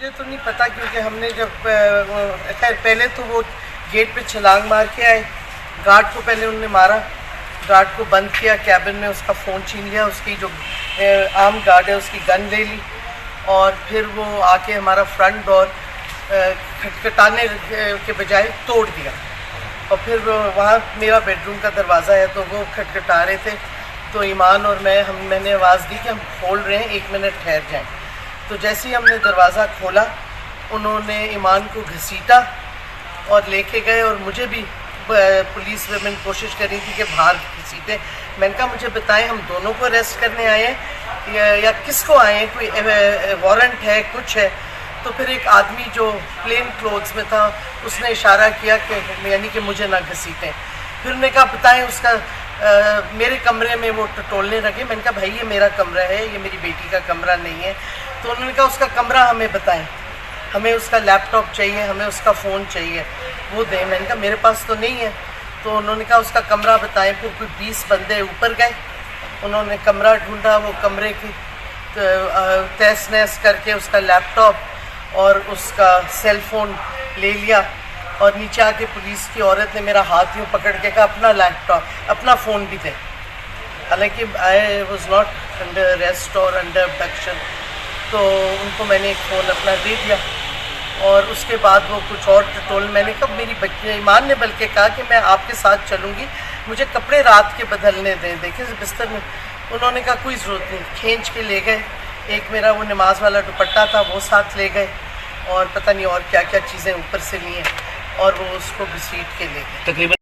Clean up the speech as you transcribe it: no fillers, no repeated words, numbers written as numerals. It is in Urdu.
مجھے تو نہیں پتا کیونکہ ہم نے جب خیر پہلے تو وہ گیٹ پہ چھلانگ مار کے آئے، گارڈ کو پہلے انہوں نے مارا، گارڈ کو بند کیا، کیبن میں اس کا فون چھین لیا، اس کی جو عام گارڈ ہے اس کی گن لے لی، اور پھر وہ آ کے ہمارا فرنٹ ڈور کھٹکھٹانے کے بجائے توڑ دیا، اور پھر وہاں میرا بیڈ روم کا دروازہ ہے تو وہ کھٹکھٹا رہے تھے، تو ایمان اور میں نے آواز دی کہ ہم کھول رہے ہیں، 1 منٹ ٹھہر جائیں۔ تو جیسے ہی ہم نے دروازہ کھولا انہوں نے ایمان کو گھسیٹا اور لے کے گئے، اور مجھے بھی پولیس ویمن کوشش کر رہی تھی کہ باہر گھسیٹیں۔ میں نے کہا مجھے بتائیں ہم دونوں کو اریسٹ کرنے آئے ہیں یا کس کو آئے ہیں، کوئی وارنٹ ہے، کچھ ہے؟ تو پھر ایک آدمی جو پلین کلوتھس میں تھا اس نے اشارہ کیا کہ یعنی کہ مجھے نہ گھسیٹیں۔ پھر انہوں نے کہا بتائیں اس کا میرے کمرے میں وہ ٹٹولنے لگے۔ میں نے کہا بھائی یہ میرا کمرہ ہے، یہ میری بیٹی کا کمرہ نہیں ہے۔ تو انہوں نے کہا اس کا کمرہ ہمیں بتائیں، ہمیں اس کا لیپ ٹاپ چاہیے، ہمیں اس کا فون چاہیے، وہ دیں۔ میں نے کہا میرے پاس تو نہیں ہے۔ تو انہوں نے کہا اس کا کمرہ بتائیں۔ پھر کوئی 20 بندے اوپر گئے، انہوں نے کمرہ ڈھونڈا، وہ کمرے کی تہس نہس کر کے اس کا لیپ ٹاپ اور اس کا سیل فون لے لیا، اور نیچے آ کے پولیس کی عورت نے میرا ہاتھ یوں پکڑ کے کہا اپنا لیپ ٹاپ اپنا فون بھی دیں، حالانکہ I was not under arrest اور انڈر ابڈکشن۔ تو ان کو میں نے ایک فون اپنا دے دیا، اور اس کے بعد وہ کچھ اور ٹٹول۔ میں نے کہا میری بچی ایمان نے بلکہ کہا کہ میں آپ کے ساتھ چلوں گی، مجھے کپڑے رات کے بدلنے دیں، دیکھیں بستر میں۔ انہوں نے کہا کوئی ضرورت نہیں، کھینچ کے لے گئے۔ ایک میرا وہ نماز والا دوپٹہ تھا وہ ساتھ لے گئے، اور پتہ نہیں اور کیا کیا چیزیں اوپر سے لی ہیں، اور وہ اس کو گھسیٹ کے لے گئے۔ تقریباً